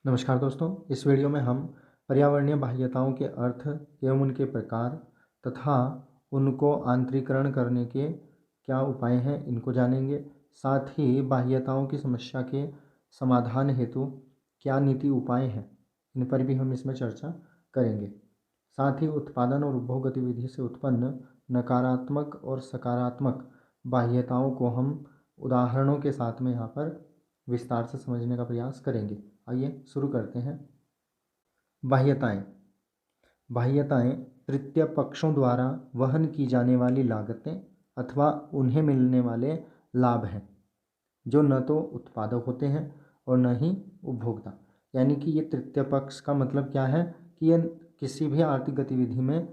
नमस्कार दोस्तों, इस वीडियो में हम पर्यावरणीय बाह्यताओं के अर्थ एवं उनके प्रकार तथा उनको आंतरीकरण करने के क्या उपाय हैं इनको जानेंगे। साथ ही बाह्यताओं की समस्या के समाधान हेतु क्या नीति उपाय हैं इन पर भी हम इसमें चर्चा करेंगे। साथ ही उत्पादन और उपभोग गतिविधि से उत्पन्न नकारात्मक और सकारात्मक बाह्यताओं को हम उदाहरणों के साथ में यहाँ पर विस्तार से समझने का प्रयास करेंगे। आइए शुरू करते हैं। बाह्यताएं बाह्यताएं तृतीय पक्षों द्वारा वहन की जाने वाली लागतें अथवा उन्हें मिलने वाले लाभ हैं जो न तो उत्पादक होते हैं और न ही उपभोक्ता। यानी कि ये तृतीय पक्ष का मतलब क्या है कि ये किसी भी आर्थिक गतिविधि में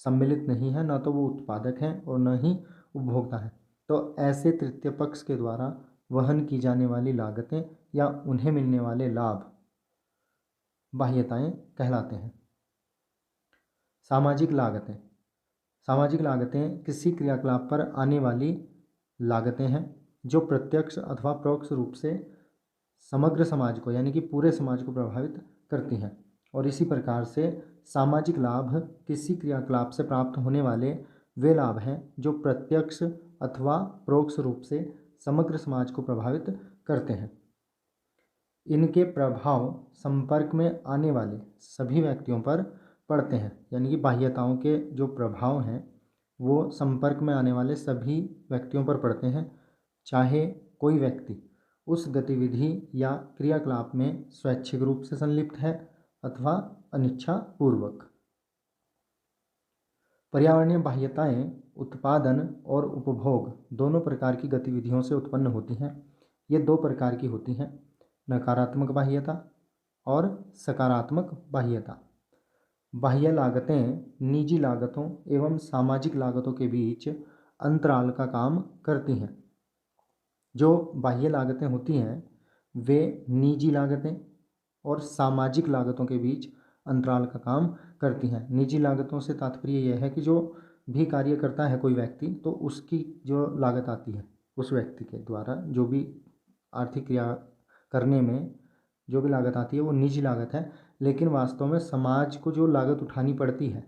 सम्मिलित नहीं है, न तो वो उत्पादक हैं और न ही उपभोक्ता है। तो ऐसे तृतीय पक्ष के द्वारा वहन की जाने वाली लागतें या उन्हें मिलने वाले लाभ बाह्यताएं कहलाते हैं। सामाजिक लागतें किसी क्रियाकलाप पर आने वाली लागतें हैं जो प्रत्यक्ष अथवा परोक्ष रूप से समग्र समाज को यानी कि पूरे समाज को प्रभावित करती हैं। और इसी प्रकार से सामाजिक लाभ किसी क्रियाकलाप से प्राप्त होने वाले वे लाभ हैं जो प्रत्यक्ष अथवा परोक्ष रूप से समग्र समाज को प्रभावित करते हैं। इनके प्रभाव संपर्क में आने वाले सभी व्यक्तियों पर पड़ते हैं। यानी कि बाह्यताओं के जो प्रभाव हैं वो संपर्क में आने वाले सभी व्यक्तियों पर पड़ते हैं, चाहे कोई व्यक्ति उस गतिविधि या क्रियाकलाप में स्वैच्छिक रूप से संलिप्त है अथवा अनिच्छा पूर्वक। पर्यावरणीय बाह्यताएं उत्पादन और उपभोग दोनों प्रकार की गतिविधियों से उत्पन्न होती हैं। ये दो प्रकार की होती हैं, नकारात्मक बाह्यता और सकारात्मक बाह्यता। बाह्य लागतें निजी लागतों एवं सामाजिक लागतों के बीच अंतराल का काम करती हैं। जो बाह्य लागतें होती हैं वे निजी लागतें और सामाजिक लागतों के बीच अंतराल का काम करती हैं। निजी लागतों से तात्पर्य यह है कि जो भी कार्य करता है कोई व्यक्ति तो उसकी जो लागत आती है उस व्यक्ति के द्वारा जो भी आर्थिक क्रिया करने में जो भी लागत आती है वो निजी लागत है, लेकिन वास्तव में समाज को जो लागत उठानी पड़ती है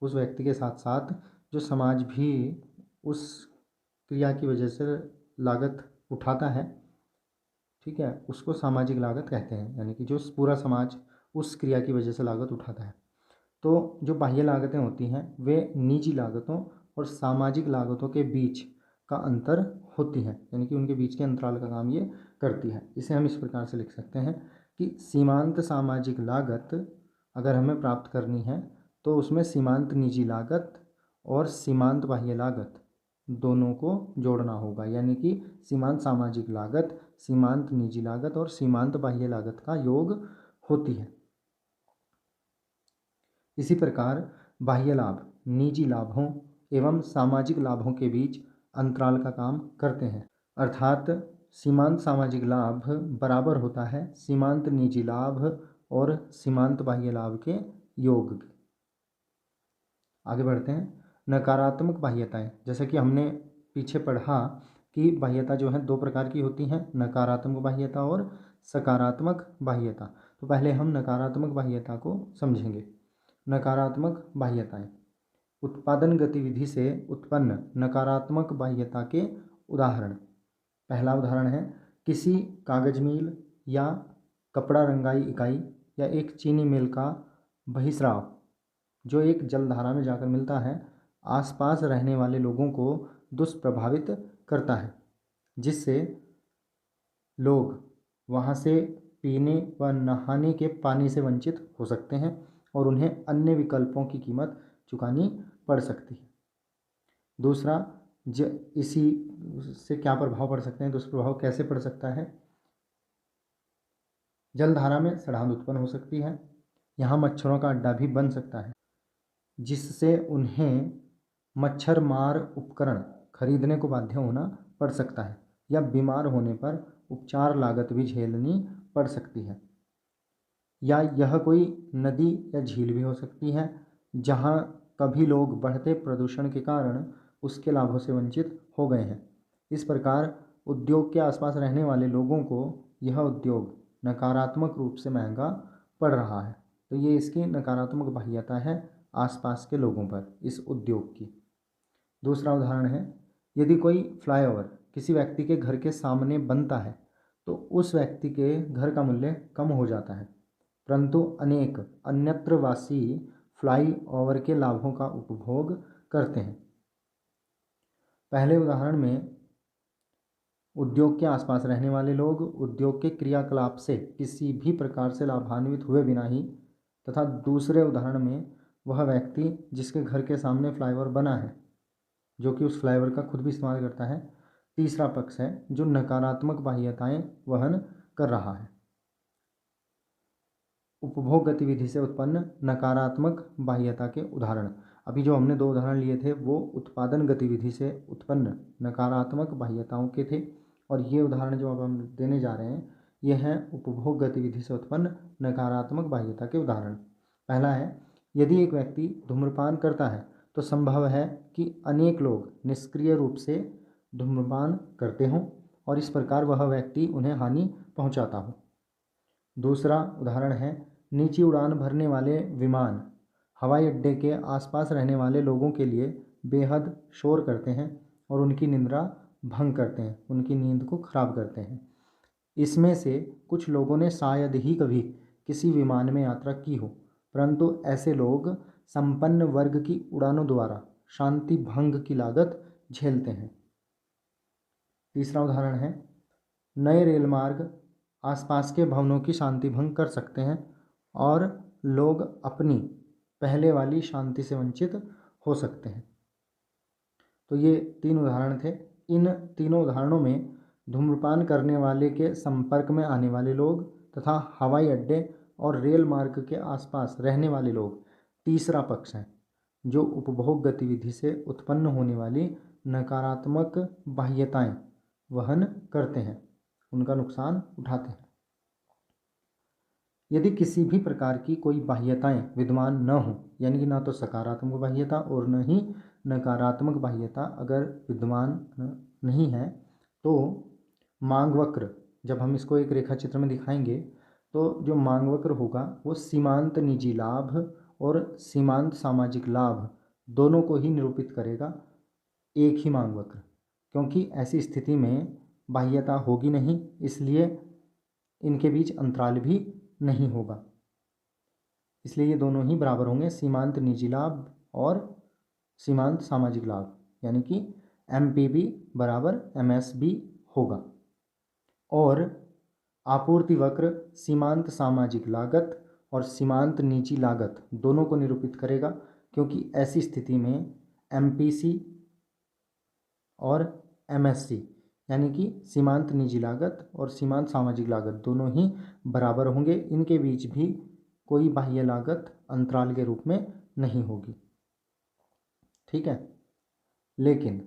उस व्यक्ति के साथ साथ जो समाज भी उस क्रिया की वजह से लागत उठाता है, ठीक है, उसको सामाजिक लागत कहते हैं। यानी कि जो पूरा समाज उस क्रिया की वजह से लागत उठाता है। तो जो बाह्य लागतें होती हैं वे निजी लागतों और सामाजिक लागतों के बीच का अंतर होती हैं, यानी कि उनके बीच के अंतराल का काम ये करती है। इसे हम इस प्रकार से लिख सकते हैं कि सीमांत सामाजिक लागत अगर हमें प्राप्त करनी है तो उसमें सीमांत निजी लागत और सीमांत बाह्य लागत दोनों को जोड़ना होगा। यानी कि सीमांत सामाजिक लागत, सीमांत निजी लागत और सीमांत बाह्य लागत का योग होती है। इसी प्रकार बाह्य लाभ निजी लाभों एवं सामाजिक लाभों के बीच अंतराल का काम करते हैं। अर्थात सीमांत सामाजिक लाभ बराबर होता है सीमांत निजी लाभ और सीमांत बाह्य लाभ के योग। आगे बढ़ते हैं। नकारात्मक बाह्यताएं, जैसे कि हमने पीछे पढ़ा कि बाह्यता जो है दो प्रकार की होती हैं, नकारात्मक बाह्यता और सकारात्मक बाह्यता। तो पहले हम नकारात्मक बाह्यता को समझेंगे। नकारात्मक बाह्यताएं उत्पादन गतिविधि से उत्पन्न नकारात्मक बाह्यता के उदाहरण। पहला उदाहरण है किसी कागज मिल या कपड़ा रंगाई इकाई या एक चीनी मिल का बहिस्राव जो एक जलधारा में जाकर मिलता है आसपास रहने वाले लोगों को दुष्प्रभावित करता है, जिससे लोग वहाँ से पीने व नहाने के पानी से वंचित हो सकते हैं और उन्हें अन्य विकल्पों की कीमत चुकानी पड़ सकती है। दूसरा, इसी से क्या प्रभाव पड़ सकते हैं, दुष्प्रभाव कैसे पड़ सकता है। जलधारा में सड़ांध उत्पन्न हो सकती है, यहाँ मच्छरों का अड्डा भी बन सकता है जिससे उन्हें मच्छर मार उपकरण खरीदने को बाध्य होना पड़ सकता है या बीमार होने पर उपचार लागत भी झेलनी पड़ सकती है। या यह कोई नदी या झील भी हो सकती है जहाँ कभी लोग बढ़ते प्रदूषण के कारण उसके लाभों से वंचित हो गए हैं। इस प्रकार उद्योग के आसपास रहने वाले लोगों को यह उद्योग नकारात्मक रूप से महंगा पड़ रहा है। तो ये इसकी नकारात्मक बाह्यता है आसपास के लोगों पर इस उद्योग की। दूसरा उदाहरण है, यदि कोई फ्लाईओवर किसी व्यक्ति के घर के सामने बनता है तो उस व्यक्ति के घर का मूल्य कम हो जाता है, परंतु अनेक अन्यत्र वासी फ्लाईओवर के लाभों का उपभोग करते हैं। पहले उदाहरण में उद्योग के आसपास रहने वाले लोग उद्योग के क्रियाकलाप से किसी भी प्रकार से लाभान्वित हुए बिना ही, तथा दूसरे उदाहरण में वह व्यक्ति जिसके घर के सामने फ्लाईओवर बना है जो कि उस फ्लाईओवर का खुद भी इस्तेमाल करता है। तीसरा पक्ष है जो नकारात्मक बाह्यताएं वहन कर रहा है। उपभोग गतिविधि से उत्पन्न नकारात्मक बाह्यता के उदाहरण, अभी जो हमने 2 उदाहरण लिए थे वो उत्पादन गतिविधि से उत्पन्न नकारात्मक बाह्यताओं के थे, और ये उदाहरण जो अब हम देने जा रहे हैं ये हैं उपभोग गतिविधि से उत्पन्न नकारात्मक बाह्यता के उदाहरण। पहला है, यदि एक व्यक्ति धूम्रपान करता है तो संभव है कि अनेक लोग निष्क्रिय रूप से धूम्रपान करते हों और इस प्रकार वह व्यक्ति उन्हें हानि पहुंचाता हो। दूसरा उदाहरण है, नीची उड़ान भरने वाले विमान हवाई अड्डे के आसपास रहने वाले लोगों के लिए बेहद शोर करते हैं और उनकी निद्रा भंग करते हैं, उनकी नींद को खराब करते हैं। इसमें से कुछ लोगों ने शायद ही कभी किसी विमान में यात्रा की हो, परंतु ऐसे लोग संपन्न वर्ग की उड़ानों द्वारा शांति भंग की लागत झेलते हैं। तीसरा उदाहरण है, नए रेल मार्ग आसपास के भवनों की शांति भंग कर सकते हैं और लोग अपनी पहले वाली शांति से वंचित हो सकते हैं। तो ये 3 उदाहरण थे। इन तीनों उदाहरणों में धूम्रपान करने वाले के संपर्क में आने वाले लोग तथा हवाई अड्डे और रेल मार्ग के आसपास रहने वाले लोग तीसरा पक्ष हैं जो उपभोग गतिविधि से उत्पन्न होने वाली नकारात्मक बाह्यताएं वहन करते हैं, उनका नुकसान उठाते हैं। यदि किसी भी प्रकार की कोई बाह्यताएं विद्यमान न हो, यानी कि ना तो सकारात्मक बाह्यता और न ही नकारात्मक बाह्यता अगर विद्यमान नहीं है, तो मांग वक्र, जब हम इसको एक रेखा चित्र में दिखाएंगे तो जो मांग वक्र होगा वो सीमांत निजी लाभ और सीमांत सामाजिक लाभ दोनों को ही निरूपित करेगा, एक ही मांग वक्र। क्योंकि ऐसी स्थिति में बाह्यता होगी नहीं, इसलिए इनके बीच अंतराल भी नहीं होगा, इसलिए ये दोनों ही बराबर होंगे, सीमांत निजी लाभ और सीमांत सामाजिक लाभ, यानी कि MPB बराबर MSB होगा। और आपूर्ति वक्र सीमांत सामाजिक लागत और सीमांत निजी लागत दोनों को निरूपित करेगा, क्योंकि ऐसी स्थिति में MPC और MSC यानी कि सीमांत निजी लागत और सीमांत सामाजिक लागत दोनों ही बराबर होंगे, इनके बीच भी कोई बाह्य लागत अंतराल के रूप में नहीं होगी। ठीक है, लेकिन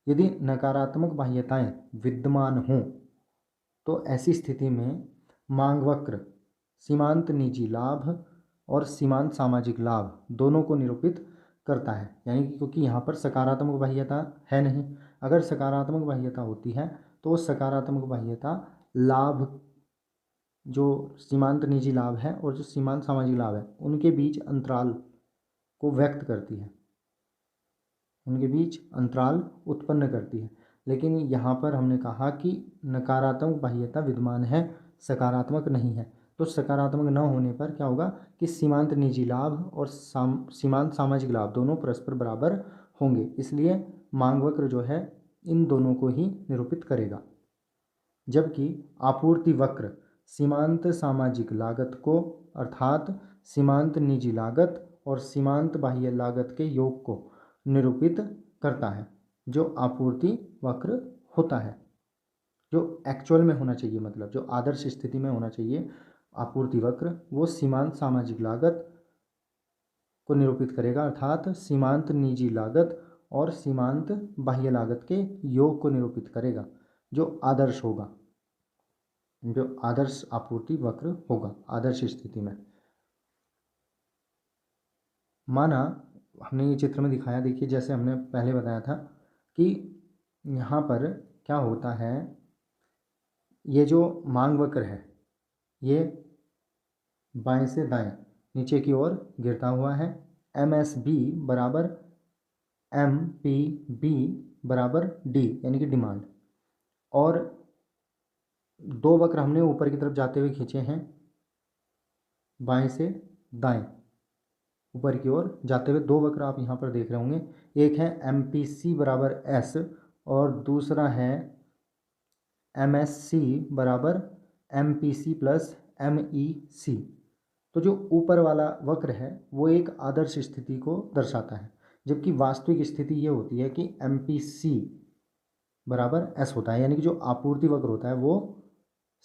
यदि नकारात्मक बाह्यताएं विद्यमान हों तो ऐसी स्थिति में मांग वक्र सीमांत निजी लाभ और सीमांत सामाजिक लाभ दोनों को निरूपित करता है, यानी कि क्योंकि यहाँ पर सकारात्मक बाह्यता है नहीं। अगर सकारात्मक बाह्यता होती है तो सकारात्मक बाह्यता लाभ, जो सीमांत निजी लाभ है और जो सीमांत सामाजिक लाभ है उनके बीच अंतराल को व्यक्त करती है, उनके बीच अंतराल उत्पन्न करती है। लेकिन यहाँ पर हमने कहा कि नकारात्मक बाह्यता विद्यमान है, सकारात्मक नहीं है, तो सकारात्मक न होने पर क्या होगा कि सीमांत निजी लाभ और सीमांत सामाजिक लाभ दोनों परस्पर बराबर होंगे, इसलिए मांग वक्र जो है इन दोनों को ही निरूपित करेगा। जबकि आपूर्ति वक्र सीमांत सामाजिक लागत को अर्थात सीमांत निजी लागत और सीमांत बाह्य लागत के योग को निरूपित करता है, जो आपूर्ति वक्र होता है, जो एक्चुअल में होना चाहिए, मतलब जो आदर्श स्थिति में होना चाहिए आपूर्ति वक्र, वो सीमांत सामाजिक लागत को निरूपित करेगा, अर्थात सीमांत निजी लागत और सीमांत बाह्य लागत के योग को निरूपित करेगा, जो आदर्श होगा, जो आदर्श आपूर्ति वक्र होगा आदर्श स्थिति में। माना हमने ये चित्र में दिखाया, देखिए जैसे हमने पहले बताया था कि यहाँ पर क्या होता है, ये जो मांग वक्र है ये बाएं से दाएं नीचे की ओर गिरता हुआ है। MSB बराबर MPB बराबर D यानी कि डिमांड। और दो वक्र हमने ऊपर की तरफ जाते हुए खींचे हैं, बाएं से दाएं ऊपर की ओर जाते हुए दो वक्र आप यहाँ पर देख रहे होंगे। एक है MPC बराबर S और दूसरा है MSC बराबर MPC प्लस MEC। तो जो ऊपर वाला वक्र है वो एक आदर्श स्थिति को दर्शाता है, जबकि वास्तविक स्थिति ये होती है कि MPC बराबर S होता है, यानी कि जो आपूर्ति वक्र होता है वो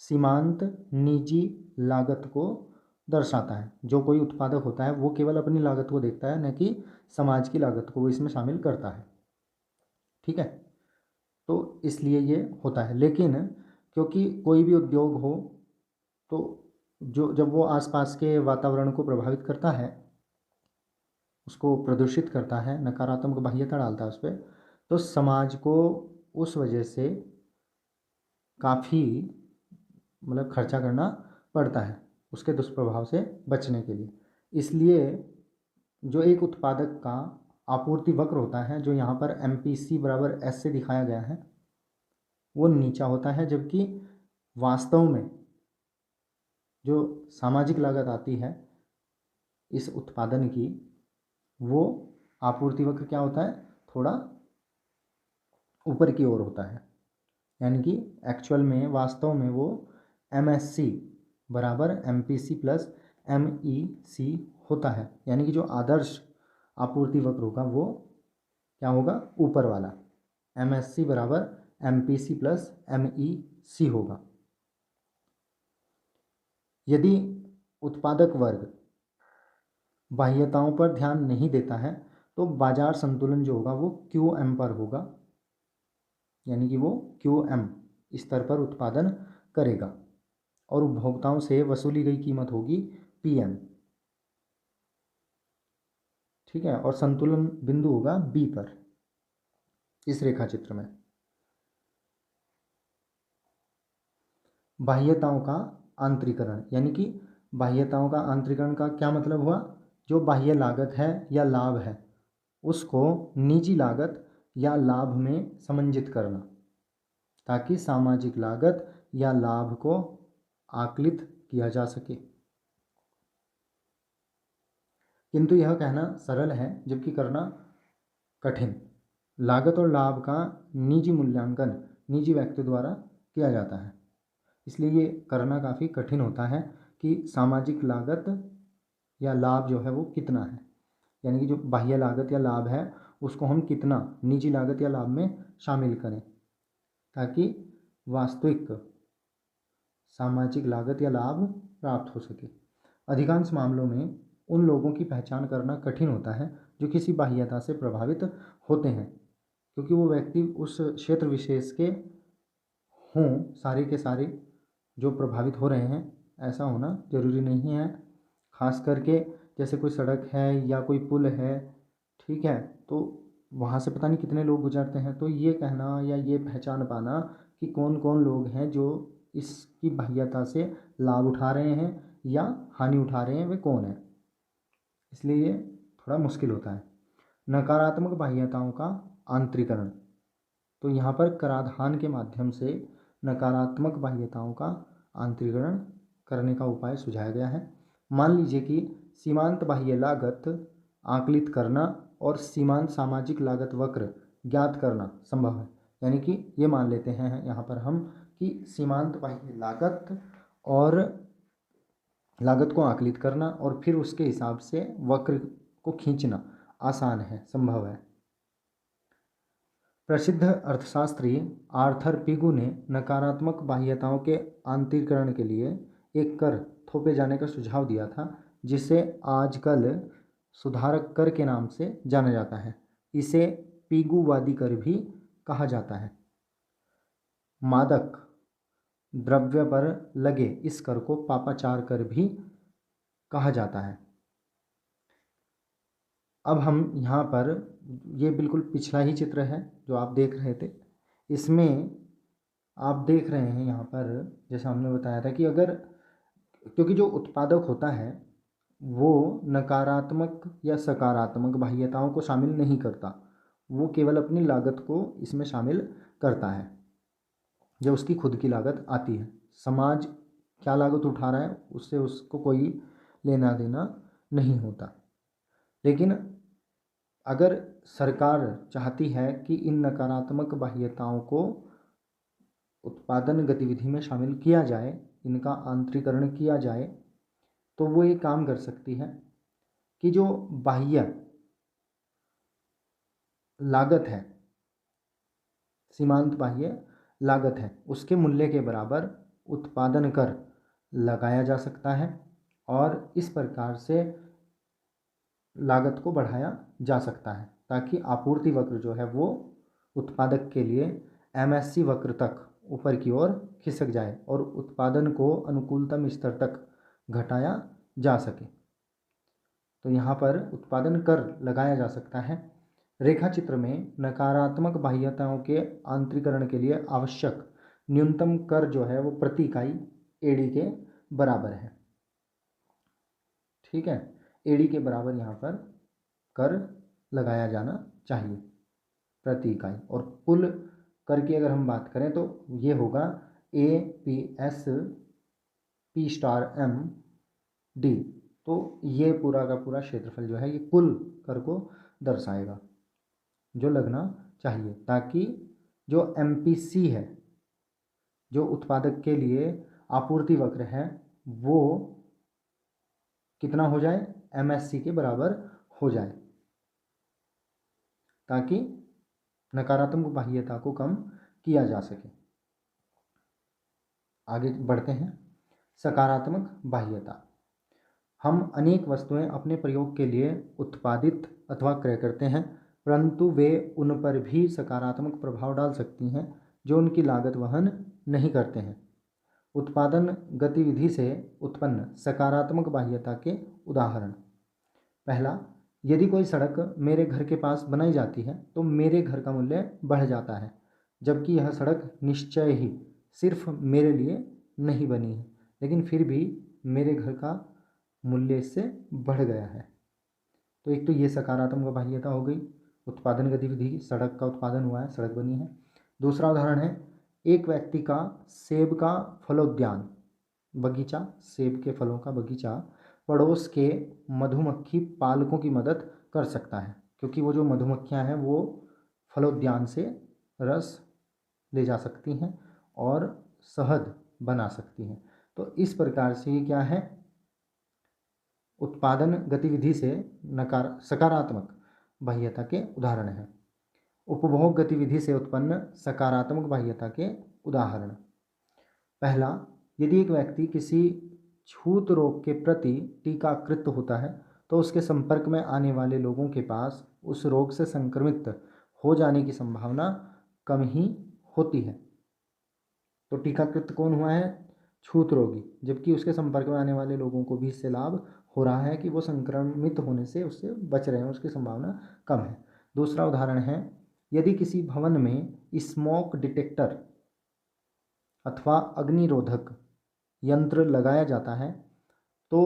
सीमांत निजी लागत को दर्शाता है। जो कोई उत्पादक होता है वो केवल अपनी लागत को देखता है, न कि समाज की लागत को वो इसमें शामिल करता है। ठीक है, तो इसलिए ये होता है। लेकिन क्योंकि कोई भी उद्योग हो तो जब वो आसपास के वातावरण को प्रभावित करता है, उसको प्रदूषित करता है, नकारात्मक बाह्यता डालता है उस पर, तो समाज को उस वजह से काफ़ी मतलब खर्चा करना पड़ता है उसके दुष्प्रभाव से बचने के लिए। इसलिए जो एक उत्पादक का आपूर्ति वक्र होता है, जो यहाँ पर MPC बराबर S से दिखाया गया है, वो नीचा होता है, जबकि वास्तव में जो सामाजिक लागत आती है इस उत्पादन की, वो आपूर्ति वक्र क्या होता है, थोड़ा ऊपर की ओर होता है। यानी कि एक्चुअल में वास्तव में वो MSC बराबर MPC प्लस MEC होता है। यानी कि जो आदर्श आपूर्ति वक्र होगा वो क्या होगा, ऊपर वाला MSC बराबर MPC प्लस MEC होगा। यदि उत्पादक वर्ग बाह्यताओं पर ध्यान नहीं देता है तो बाजार संतुलन जो होगा वो QM पर होगा, यानी कि वो QM स्तर पर उत्पादन करेगा और उपभोक्ताओं से वसूली गई कीमत होगी PM। ठीक है, और संतुलन बिंदु होगा B पर इस रेखा चित्र में। बाह्यताओं का आंतरीकरण, यानी कि बाह्यताओं का आंतरीकरण का क्या मतलब हुआ, जो बाह्य लागत है या लाभ है उसको निजी लागत या लाभ में समंजित करना, ताकि सामाजिक लागत या लाभ को आकलित किया जा सके। किंतु यह कहना सरल है जबकि करना कठिन। लागत और लाभ का निजी मूल्यांकन निजी व्यक्ति द्वारा किया जाता है, इसलिए ये करना काफ़ी कठिन होता है कि सामाजिक लागत या लाभ जो है वो कितना है, यानी कि जो बाह्य लागत या लाभ है उसको हम कितना निजी लागत या लाभ में शामिल करें, ताकि वास्तविक सामाजिक लागत या लाभ प्राप्त हो सके। अधिकांश मामलों में उन लोगों की पहचान करना कठिन होता है जो किसी बाह्यता से प्रभावित होते हैं, क्योंकि वो व्यक्ति उस क्षेत्र विशेष के हों, सारे के सारे जो प्रभावित हो रहे हैं ऐसा होना ज़रूरी नहीं है। खास करके जैसे कोई सड़क है या कोई पुल है, ठीक है, तो वहाँ से पता नहीं कितने लोग गुजरते हैं, तो ये कहना या ये पहचान पाना कि कौन कौन लोग हैं जो इसकी बाह्यता से लाभ उठा रहे हैं या हानि उठा रहे हैं, वे कौन है, इसलिए ये थोड़ा मुश्किल होता है। नकारात्मक बाह्यताओं का आंतरीकरण, तो यहाँ पर कराधान के माध्यम से नकारात्मक बाह्यताओं का आंतरीकरण करने का उपाय सुझाया गया है। मान लीजिए कि सीमांत बाह्य लागत आकलित करना और सीमांत सामाजिक लागत वक्र ज्ञात करना संभव है। यानी कि ये मान लेते हैं यहाँ पर हम कि सीमांत बाह्य लागत और लागत को आकलित करना और फिर उसके हिसाब से वक्र को खींचना आसान है, संभव है। प्रसिद्ध अर्थशास्त्री आर्थर पिगू ने नकारात्मक बाह्यताओं के आंतरीकरण के लिए एक कर थोपे जाने का सुझाव दिया था, जिसे आजकल सुधारक कर के नाम से जाना जाता है। इसे पिगूवादी कर भी कहा जाता है। मादक द्रव्य पर लगे इस कर को पापाचार कर भी कहा जाता है। अब हम यहाँ पर, ये बिल्कुल पिछला ही चित्र है जो आप देख रहे थे, इसमें आप देख रहे हैं यहाँ पर जैसा हमने बताया था कि अगर क्योंकि जो उत्पादक होता है वो नकारात्मक या सकारात्मक बाह्यताओं को शामिल नहीं करता, वो केवल अपनी लागत को इसमें शामिल करता है जो उसकी खुद की लागत आती है। समाज क्या लागत उठा रहा है उससे उसको कोई लेना देना नहीं होता। लेकिन अगर सरकार चाहती है कि इन नकारात्मक बाह्यताओं को उत्पादन गतिविधि में शामिल किया जाए, इनका आंतरीकरण किया जाए, तो वो ये काम कर सकती है कि जो बाह्य लागत है, सीमांत बाह्य लागत है, उसके मूल्य के बराबर उत्पादन कर लगाया जा सकता है और इस प्रकार से लागत को बढ़ाया जा सकता है ताकि आपूर्ति वक्र जो है वो उत्पादक के लिए एमएससी वक्र तक ऊपर की ओर खिसक जाए और उत्पादन को अनुकूलतम स्तर तक घटाया जा सके। तो यहाँ पर उत्पादन कर लगाया जा सकता है। रेखा चित्र में नकारात्मक बाह्यताओं के आंतरीकरण के लिए आवश्यक न्यूनतम कर जो है वो प्रति इकाई एडी के बराबर है। ठीक है, एडी के बराबर यहाँ पर कर लगाया जाना चाहिए प्रति इकाई। और कुल कर की अगर हम बात करें तो ये होगा APS P*M*D। तो ये पूरा का पूरा क्षेत्रफल जो है ये कुल कर को दर्शाएगा जो लगना चाहिए, ताकि जो MPC है, जो उत्पादक के लिए आपूर्ति वक्र है, वो कितना हो जाए, MSC के बराबर हो जाए, ताकि नकारात्मक बाह्यता को कम किया जा सके। आगे बढ़ते हैं। सकारात्मक बाह्यता। हम अनेक वस्तुएं अपने प्रयोग के लिए उत्पादित अथवा क्रय करते हैं, परंतु वे उन पर भी सकारात्मक प्रभाव डाल सकती हैं जो उनकी लागत वहन नहीं करते हैं। उत्पादन गतिविधि से उत्पन्न सकारात्मक बाह्यता के उदाहरण। पहला, यदि कोई सड़क मेरे घर के पास बनाई जाती है तो मेरे घर का मूल्य बढ़ जाता है, जबकि यह सड़क निश्चय ही सिर्फ मेरे लिए नहीं बनी है, लेकिन फिर भी मेरे घर का मूल्य इससे बढ़ गया है। तो एक तो ये सकारात्मक बाह्यता हो गई, उत्पादन गतिविधि, सड़क का उत्पादन हुआ है, सड़क बनी है। दूसरा उदाहरण है, एक व्यक्ति का सेब का फलोद्यान बगीचा, सेब के फलों का बगीचा पड़ोस के मधुमक्खी पालकों की मदद कर सकता है, क्योंकि वो जो मधुमक्खियां हैं वो फलोद्यान से रस ले जा सकती हैं और शहद बना सकती हैं। तो इस प्रकार से ये क्या है, उत्पादन गतिविधि से सकारात्मक बाह्यता के उदाहरण हैं। उपभोग गतिविधि से उत्पन्न सकारात्मक बाह्यता के उदाहरण। पहला, यदि एक व्यक्ति किसी छूत रोग के प्रति टीकाकृत होता है तो उसके संपर्क में आने वाले लोगों के पास उस रोग से संक्रमित हो जाने की संभावना कम ही होती है। तो टीकाकृत कौन हुआ है, छूत रोगी, जबकि उसके संपर्क में आने वाले लोगों को भी इससे लाभ हो रहा है कि वो संक्रमित होने से उससे बच रहे हैं, उसकी संभावना कम है। दूसरा उदाहरण है, यदि किसी भवन में स्मोक डिटेक्टर अथवा अग्निरोधक यंत्र लगाया जाता है तो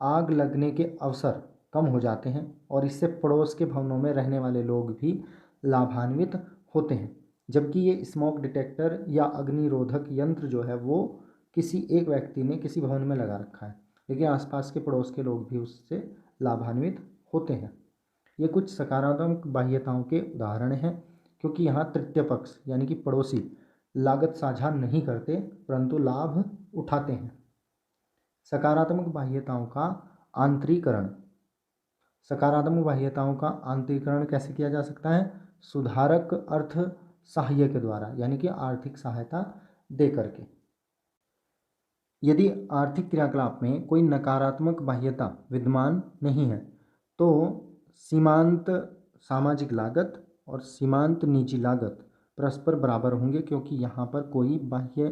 आग लगने के अवसर कम हो जाते हैं और इससे पड़ोस के भवनों में रहने वाले लोग भी लाभान्वित होते हैं। जबकि ये स्मोक डिटेक्टर या अग्निरोधक यंत्र जो है वो किसी एक व्यक्ति ने किसी भवन में लगा रखा है, लेकिन आसपास के पड़ोस के लोग भी उससे लाभान्वित होते हैं। ये कुछ सकारात्मक बाह्यताओं के उदाहरण हैं, क्योंकि यहाँ तृतीय पक्ष यानी कि पड़ोसी लागत साझा नहीं करते परंतु लाभ उठाते हैं। सकारात्मक बाह्यताओं का आंतरीकरण। सकारात्मक बाह्यताओं का आंतरीकरण कैसे किया जा सकता है, सुधारक अर्थ सहाय्य के द्वारा, यानी कि आर्थिक सहायता दे करके। यदि आर्थिक क्रियाकलाप में कोई नकारात्मक बाह्यता विद्यमान नहीं है तो सीमांत सामाजिक लागत और सीमांत निजी लागत परस्पर बराबर होंगे, क्योंकि यहाँ पर कोई बाह्य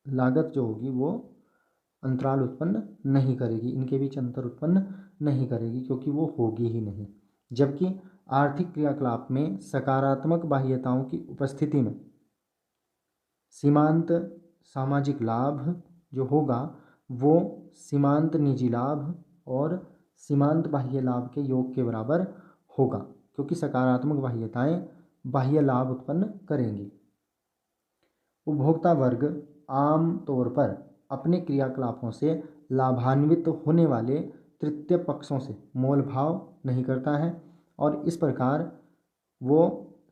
लागत जो होगी वो अंतराल उत्पन्न नहीं करेगी, इनके बीच अंतर उत्पन्न नहीं करेगी, क्योंकि वो होगी ही नहीं। जबकि आर्थिक क्रियाकलाप में सकारात्मक बाह्यताओं की उपस्थिति में सीमांत सामाजिक लाभ जो होगा वो सीमांत निजी लाभ और सीमांत बाह्य लाभ के योग के बराबर होगा, क्योंकि सकारात्मक बाह्यताएं बाह्य लाभ उत्पन्न करेंगी। उपभोक्ता वर्ग आम तौर पर अपने क्रियाकलापों से लाभान्वित होने वाले तृतीय पक्षों से मोल भाव नहीं करता है और इस प्रकार वो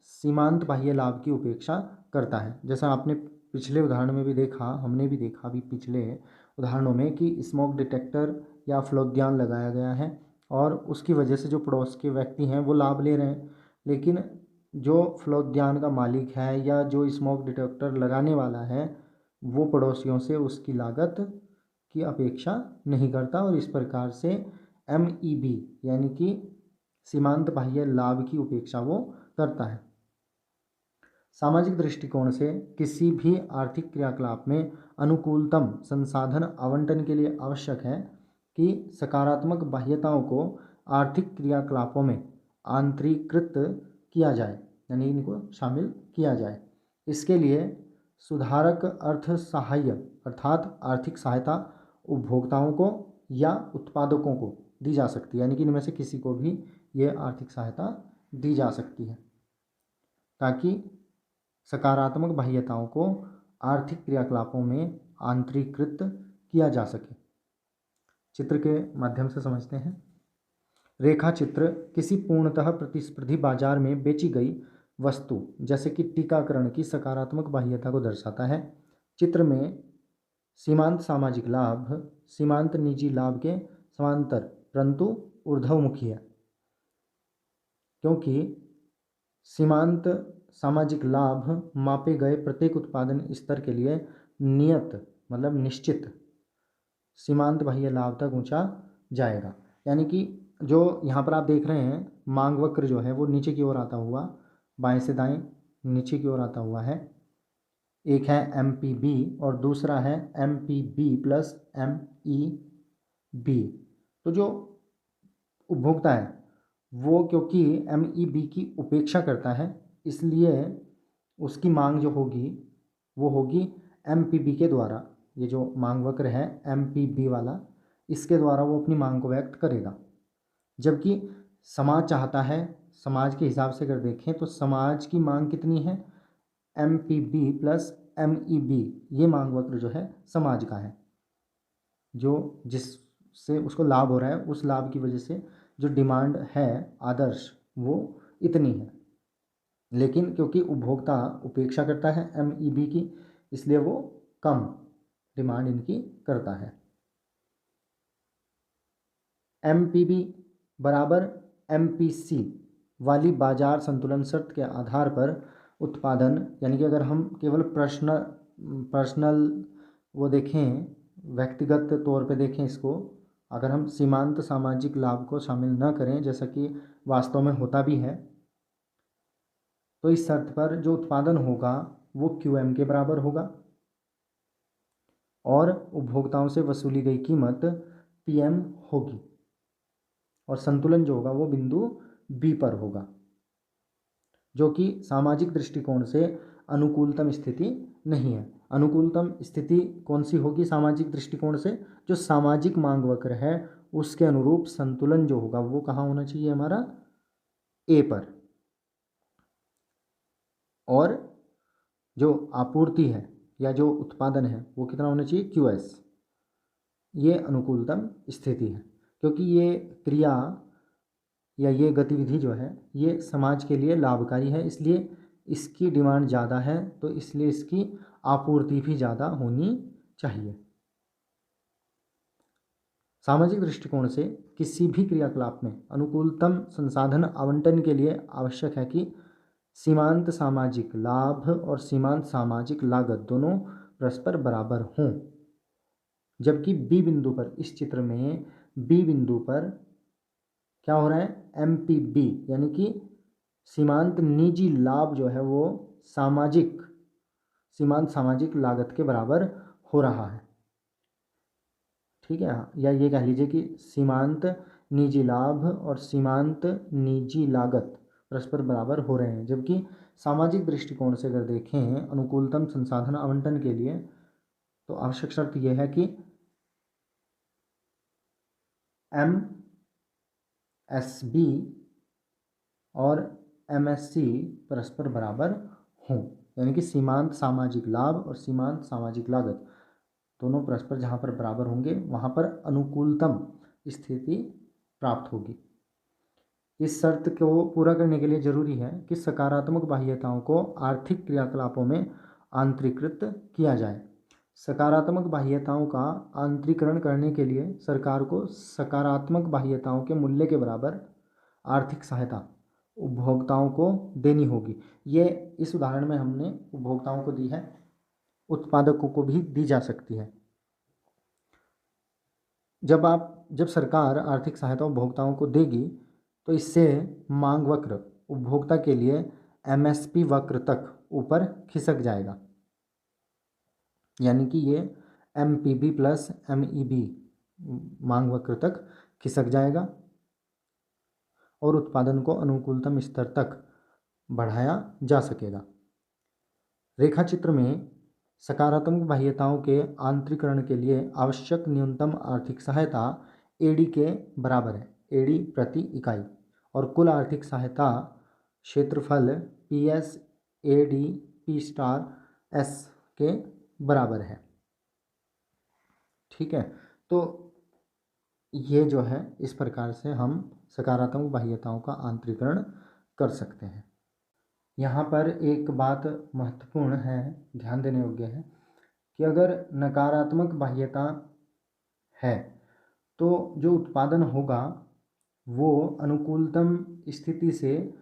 सीमांत बाह्य लाभ की उपेक्षा करता है। जैसा आपने पिछले उदाहरण में भी देखा, हमने भी देखा अभी पिछले उदाहरणों में कि स्मोक डिटेक्टर या फ्लोद्यान लगाया गया है और उसकी वजह से जो पड़ोस के व्यक्ति हैं वो लाभ ले रहे हैं, लेकिन जो फ्लोद्यान का मालिक है या जो स्मोक डिटेक्टर लगाने वाला है वो पड़ोसियों से उसकी लागत की अपेक्षा नहीं करता और इस प्रकार से MEB यानी कि सीमांत बाह्य लाभ की उपेक्षा वो करता है। सामाजिक दृष्टिकोण से किसी भी आर्थिक क्रियाकलाप में अनुकूलतम संसाधन आवंटन के लिए आवश्यक है कि सकारात्मक बाह्यताओं को आर्थिक क्रियाकलापों में आंतरीकृत किया जाए, यानी इनको शामिल किया जाए। इसके लिए सुधारक अर्थ सहाय्य अर्थात आर्थिक सहायता उपभोक्ताओं को या उत्पादकों को दी जा सकती है, यानी कि इनमें से किसी को भी ये आर्थिक सहायता दी जा सकती है ताकि सकारात्मक बाह्यताओं को आर्थिक क्रियाकलापों में आंतरीकृत किया जा सके। चित्र के माध्यम से समझते हैं। रेखा चित्र किसी पूर्णतः प्रतिस्पर्धी बाजार में बेची गई वस्तु जैसे कि टीकाकरण की सकारात्मक बाह्यता को दर्शाता है। चित्र में सीमांत सामाजिक लाभ सीमांत निजी लाभ के समांतर परंतु ऊर्ध्वमुखी है, क्योंकि सीमांत सामाजिक लाभ मापे गए प्रत्येक उत्पादन स्तर के लिए नियत मतलब निश्चित सीमांत बाह्य लाभ तक ऊंचा जाएगा। यानी कि जो यहाँ पर आप देख रहे हैं मांग वक्र जो है वो नीचे की ओर आता हुआ बाएं से दाएं नीचे की ओर आता हुआ है। एक है MPB और दूसरा है MPB प्लस MEB। तो जो उपभोक्ता है वो क्योंकि MEB की उपेक्षा करता है इसलिए उसकी मांग जो होगी वो होगी MPB के द्वारा। ये जो मांग वक्र है MPB वाला, इसके द्वारा वो अपनी मांग को व्यक्त करेगा। जबकि समाज चाहता है, समाज के हिसाब से अगर देखें तो समाज की मांग कितनी है MPB प्लस MEB। ये मांग वक्र जो है समाज का है, जो जिससे उसको लाभ हो रहा है उस लाभ की वजह से जो डिमांड है आदर्श वो इतनी है, लेकिन क्योंकि उपभोक्ता उपेक्षा करता है MEB की इसलिए वो कम डिमांड इनकी करता है। MPB बराबर MPC वाली बाजार संतुलन शर्त के आधार पर उत्पादन, यानी कि अगर हम केवल पर्सनल वो देखें, व्यक्तिगत तौर पे देखें इसको, अगर हम सीमांत सामाजिक लाभ को शामिल न करें जैसा कि वास्तव में होता भी है, तो इस शर्त पर जो उत्पादन होगा वो QM के बराबर होगा और उपभोक्ताओं से वसूली गई कीमत PM होगी और संतुलन जो होगा वो बिंदु B पर होगा, जो कि सामाजिक दृष्टिकोण से अनुकूलतम स्थिति नहीं है। अनुकूलतम स्थिति कौन सी होगी सामाजिक दृष्टिकोण से? जो सामाजिक मांग वक्र है उसके अनुरूप संतुलन जो होगा वो कहाँ होना चाहिए हमारा A पर, और जो आपूर्ति है या जो उत्पादन है वो कितना होना चाहिए QS। ये अनुकूलतम स्थिति है क्योंकि ये क्रिया या ये गतिविधि जो है ये समाज के लिए लाभकारी है, इसलिए इसकी डिमांड ज़्यादा है तो इसलिए इसकी आपूर्ति भी ज़्यादा होनी चाहिए। सामाजिक दृष्टिकोण से किसी भी क्रियाकलाप में अनुकूलतम संसाधन आवंटन के लिए आवश्यक है कि सीमांत सामाजिक लाभ और सीमांत सामाजिक लागत दोनों परस्पर बराबर हों। जबकि B बिंदु पर, इस चित्र में B बिंदु पर क्या हो रहा है MPB यानी कि सीमांत निजी लाभ जो है वो सीमांत सामाजिक लागत के बराबर हो रहा है। ठीक है, या ये कह लीजिए कि सीमांत निजी लाभ और सीमांत निजी लागत परस्पर बराबर हो रहे हैं। जबकि सामाजिक दृष्टिकोण से अगर देखें अनुकूलतम संसाधन आवंटन के लिए तो आवश्यक शर्त यह है कि MSB और MSC परस्पर बराबर हों, यानी कि सीमांत सामाजिक लाभ और सीमांत सामाजिक लागत दोनों परस्पर जहाँ पर बराबर होंगे वहाँ पर अनुकूलतम स्थिति प्राप्त होगी। इस शर्त को पूरा करने के लिए जरूरी है कि सकारात्मक बाह्यताओं को आर्थिक क्रियाकलापों में आंतरीकृत किया जाए। सकारात्मक बाह्यताओं का आंतरीकरण करने के लिए सरकार को सकारात्मक बाह्यताओं के मूल्य के बराबर आर्थिक सहायता उपभोक्ताओं को देनी होगी। ये इस उदाहरण में हमने उपभोक्ताओं को दी है, उत्पादकों को भी दी जा सकती है। जब सरकार आर्थिक सहायता उपभोक्ताओं को देगी तो इससे मांग वक्र उपभोक्ता के लिए MSP वक्र तक ऊपर खिसक जाएगा, यानी कि ये MPB प्लस MEB मांग वक्र तक खिसक जाएगा और उत्पादन को अनुकूलतम स्तर तक बढ़ाया जा सकेगा। रेखाचित्र में सकारात्मक बाह्यताओं के आंतरीकरण के लिए आवश्यक न्यूनतम आर्थिक सहायता AD के बराबर है, AD प्रति इकाई, और कुल आर्थिक सहायता क्षेत्रफल PS AD P star S के बराबर है। ठीक है, तो ये जो है इस प्रकार से हम सकारात्मक बाह्यताओं का आंतरीकरण कर सकते हैं। यहाँ पर एक बात महत्वपूर्ण है, ध्यान देने योग्य है कि अगर नकारात्मक बाह्यता है तो जो उत्पादन होगा वो अनुकूलतम स्थिति से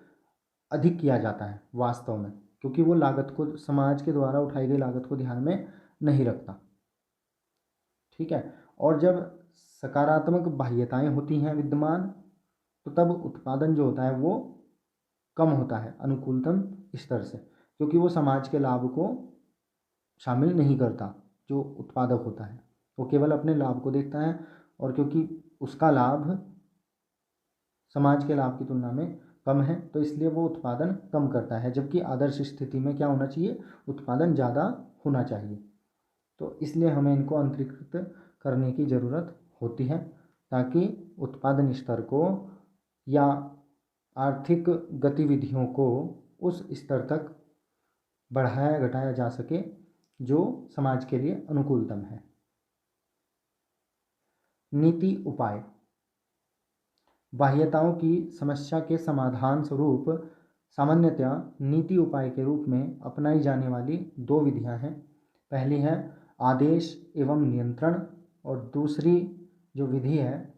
अधिक किया जाता है वास्तव में, क्योंकि वो लागत को, समाज के द्वारा उठाई गई लागत को ध्यान में नहीं रखता। ठीक है, और जब सकारात्मक बाह्यताएं होती हैं विद्यमान तो तब उत्पादन जो होता है वो कम होता है अनुकूलतम स्तर से, क्योंकि वो समाज के लाभ को शामिल नहीं करता। जो उत्पादक होता है वो केवल अपने लाभ को देखता है, और क्योंकि उसका लाभ समाज के लाभ की तुलना में कम है तो इसलिए वो उत्पादन कम करता है, जबकि आदर्श स्थिति में क्या होना चाहिए, उत्पादन ज़्यादा होना चाहिए। तो इसलिए हमें इनको अंतरीकृत करने की ज़रूरत होती है ताकि उत्पादन स्तर को या आर्थिक गतिविधियों को उस स्तर तक बढ़ाया घटाया जा सके जो समाज के लिए अनुकूलतम है। नीति उपाय। बाह्यताओं की समस्या के समाधान स्वरूप सामान्यतया नीति उपाय के रूप में अपनाई जाने वाली दो विधियां हैं। पहली है आदेश एवं नियंत्रण, और दूसरी जो विधि है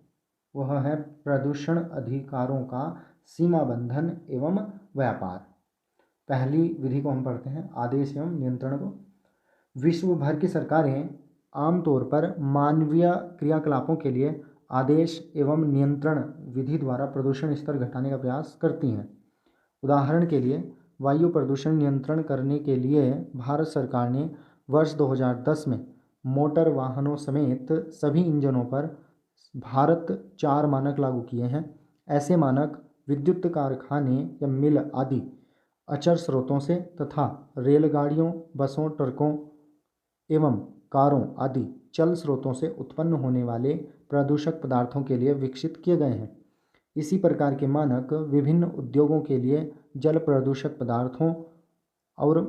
वह है प्रदूषण अधिकारों का सीमाबंधन एवं व्यापार। पहली विधि को हम पढ़ते हैं, आदेश एवं नियंत्रण को। विश्व भर की सरकारें आमतौर पर मानवीय क्रियाकलापों के लिए आदेश एवं नियंत्रण विधि द्वारा प्रदूषण स्तर घटाने का प्रयास करती हैं। उदाहरण के लिए वायु प्रदूषण नियंत्रण करने के लिए भारत सरकार ने वर्ष 2010 में मोटर वाहनों समेत सभी इंजनों पर भारत 4 मानक लागू किए हैं। ऐसे मानक विद्युत कारखाने या मिल आदि अचर स्रोतों से तथा रेलगाड़ियों, बसों, ट्रकों एवं कारों आदि चल स्रोतों से उत्पन्न होने वाले प्रदूषक पदार्थों के लिए विकसित किए गए हैं। इसी प्रकार के मानक विभिन्न उद्योगों के लिए जल प्रदूषक पदार्थों और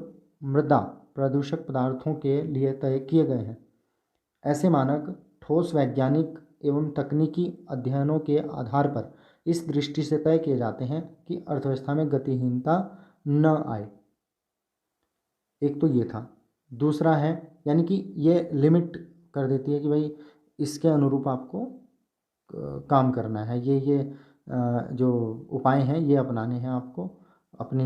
मृदा प्रदूषक पदार्थों के लिए तय किए गए हैं। ऐसे मानक ठोस वैज्ञानिक एवं तकनीकी अध्ययनों के आधार पर इस दृष्टि से तय किए जाते हैं कि अर्थव्यवस्था में गतिहीनता न आए। एक तो ये था। दूसरा है, यानी कि ये लिमिट कर देती है कि भाई इसके अनुरूप आपको काम करना है, ये जो उपाय हैं ये अपनाने हैं आपको अपनी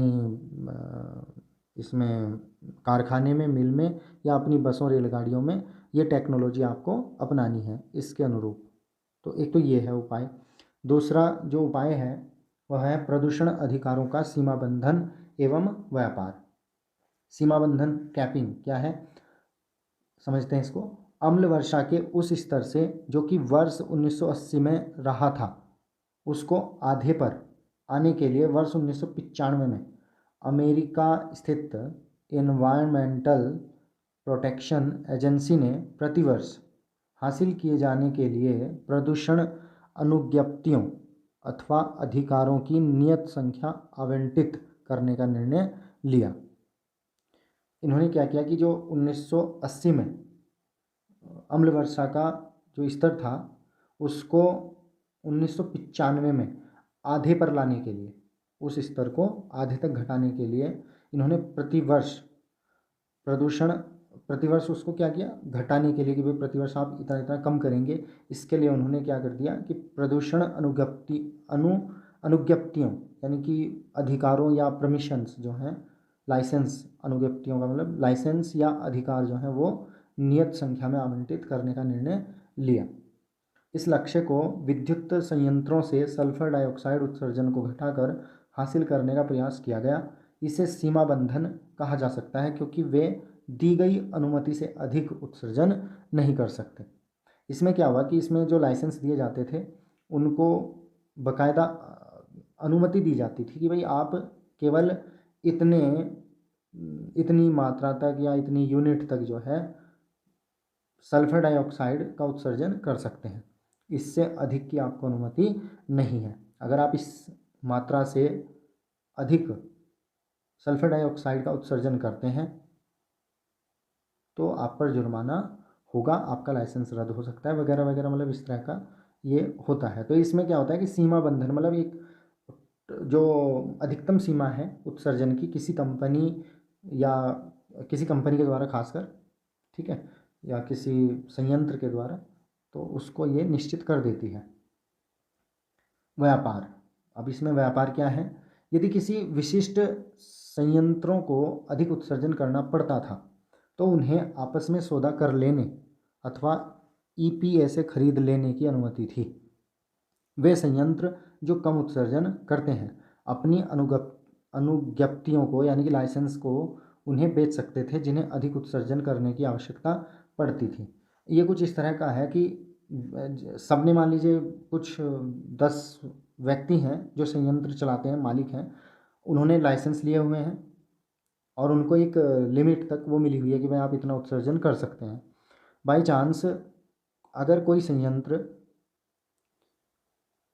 इसमें कारखाने में, मिल में या अपनी बसों रेलगाड़ियों में ये टेक्नोलॉजी आपको अपनानी है इसके अनुरूप। तो एक तो ये है उपाय। दूसरा जो उपाय है वह है प्रदूषण अधिकारों का सीमाबंधन एवं व्यापार। सीमाबंधन कैपिंग क्या है समझते हैं इसको। अम्ल वर्षा के उस स्तर से जो कि वर्ष 1980 में रहा था उसको आधे पर आने के लिए वर्ष 1995 में अमेरिका स्थित एनवायरमेंटल प्रोटेक्शन एजेंसी ने प्रतिवर्ष हासिल किए जाने के लिए प्रदूषण अनुज्ञप्तियों अथवा अधिकारों की नियत संख्या आवंटित करने का निर्णय लिया। इन्होंने क्या किया कि जो 1980 में अम्ल वर्षा का जो स्तर था उसको 1995 में आधे पर लाने के लिए, उस स्तर को आधे तक घटाने के लिए इन्होंने प्रतिवर्ष उसको क्या किया, घटाने के लिए कि भाई प्रतिवर्ष आप इतना इतना कम करेंगे। इसके लिए उन्होंने क्या कर दिया कि प्रदूषण अनुज्ञप्तियों यानी कि अधिकारों या परमिशंस जो हैं, लाइसेंस, अनुज्ञप्तियों का मतलब लाइसेंस या अधिकार जो हैं वो नियत संख्या में आवंटित करने का निर्णय लिया। इस लक्ष्य को विद्युत संयंत्रों से सल्फर डाइऑक्साइड उत्सर्जन को घटाकर हासिल करने का प्रयास किया गया। इसे सीमा बंधन कहा जा सकता है क्योंकि वे दी गई अनुमति से अधिक उत्सर्जन नहीं कर सकते। इसमें क्या हुआ कि इसमें जो लाइसेंस दिए जाते थे उनको बाकायदा अनुमति दी जाती थी कि भाई आप केवल इतनी मात्रा तक या इतनी यूनिट तक जो है सल्फर डाइऑक्साइड का उत्सर्जन कर सकते हैं, इससे अधिक की आपको अनुमति नहीं है। अगर आप इस मात्रा से अधिक सल्फर डाइऑक्साइड का उत्सर्जन करते हैं तो आप पर जुर्माना होगा, आपका लाइसेंस रद्द हो सकता है वगैरह वगैरह, मतलब इस तरह का ये होता है। तो इसमें क्या होता है कि सीमा बंधन मतलब एक जो अधिकतम सीमा है उत्सर्जन की किसी कंपनी के द्वारा खासकर, ठीक है, या किसी संयंत्र के द्वारा, तो उसको ये निश्चित कर देती है। व्यापार, अब इसमें व्यापार क्या है, यदि किसी विशिष्ट संयंत्रों को अधिक उत्सर्जन करना पड़ता था तो उन्हें आपस में सौदा कर लेने अथवा ईपीए से खरीद लेने की अनुमति थी। वे संयंत्र जो कम उत्सर्जन करते हैं अपनी अनुज्ञप्तियों को यानी कि लाइसेंस को उन्हें बेच सकते थे जिन्हें अधिक उत्सर्जन करने की आवश्यकता पड़ती थी। ये कुछ इस तरह का है कि सबने, मान लीजिए कुछ 10 व्यक्ति हैं जो संयंत्र चलाते हैं, मालिक हैं, उन्होंने लाइसेंस लिए हुए हैं और उनको एक लिमिट तक वो मिली हुई है कि भाई आप इतना उत्सर्जन कर सकते हैं। बाई चांस अगर कोई संयंत्र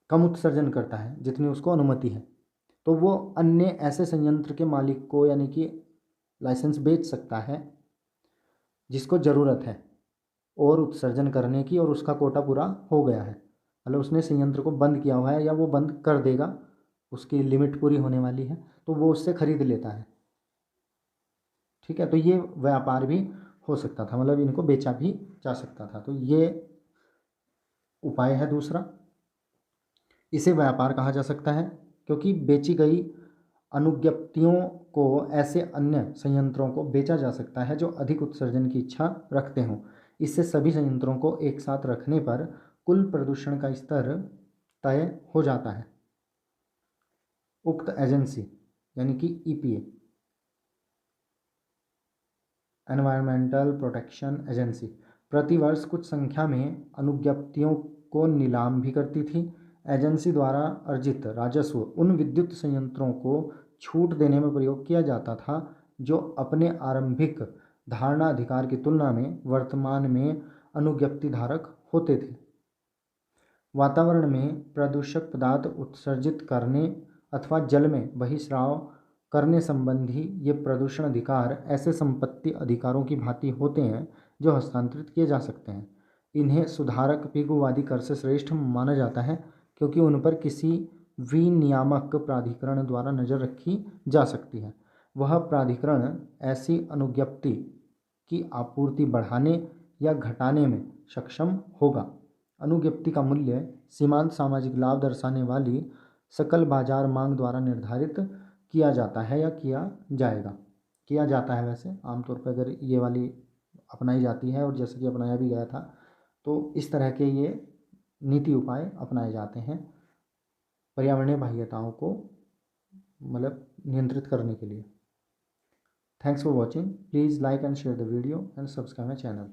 कम उत्सर्जन करता है जितनी उसको अनुमति है तो वो अन्य ऐसे संयंत्र के मालिक को यानी कि लाइसेंस बेच सकता है जिसको ज़रूरत है और उत्सर्जन करने की, और उसका कोटा पूरा हो गया है, मतलब उसने संयंत्र को बंद किया हुआ है या वो बंद कर देगा, उसकी लिमिट पूरी होने वाली है तो वो उससे खरीद लेता है। ठीक है, तो ये व्यापार भी हो सकता था, मतलब इनको बेचा भी जा सकता था। तो ये उपाय है दूसरा, इसे व्यापार कहा जा सकता है क्योंकि बेची गई अनुज्ञप्तियों को ऐसे अन्य संयंत्रों को बेचा जा सकता है जो अधिक उत्सर्जन की इच्छा रखते हों। इससे सभी संयंत्रों को एक साथ रखने पर कुल प्रदूषण का स्तर तय हो जाता है। उक्त एजेंसी यानी कि ईपीए, एनवायरमेंटल प्रोटेक्शन एजेंसी, प्रतिवर्ष कुछ संख्या में अनुज्ञप्तियों को नीलाम भी करती थी। एजेंसी द्वारा अर्जित राजस्व उन विद्युत संयंत्रों को छूट देने में प्रयोग किया जाता था जो अपने आरंभिक धारणा अधिकार की तुलना में वर्तमान में अनुज्ञप्ति धारक होते थे। वातावरण में प्रदूषक पदार्थ उत्सर्जित करने अथवा जल में बहिस्राव करने संबंधी ये प्रदूषण अधिकार ऐसे संपत्ति अधिकारों की भांति होते हैं जो हस्तांतरित किए जा सकते हैं। इन्हें सुधारक पिगुवादी कर से श्रेष्ठ माना जाता है क्योंकि उन पर किसी विनियामक प्राधिकरण द्वारा नज़र रखी जा सकती है। वह प्राधिकरण ऐसी अनुज्ञप्ति की आपूर्ति बढ़ाने या घटाने में सक्षम होगा। अनुज्ञप्ति का मूल्य सीमांत सामाजिक लाभ दर्शाने वाली सकल बाजार मांग द्वारा निर्धारित किया जाता है या किया जाता है। वैसे आमतौर पर अगर ये वाली अपनाई जाती है और जैसे कि अपनाया भी गया था तो इस तरह के ये नीति उपाय अपनाए जाते हैं पर्यावरणीय बाह्यताओं को मतलब नियंत्रित करने के लिए। Thanks for watching, please like and share the video and subscribe my channel.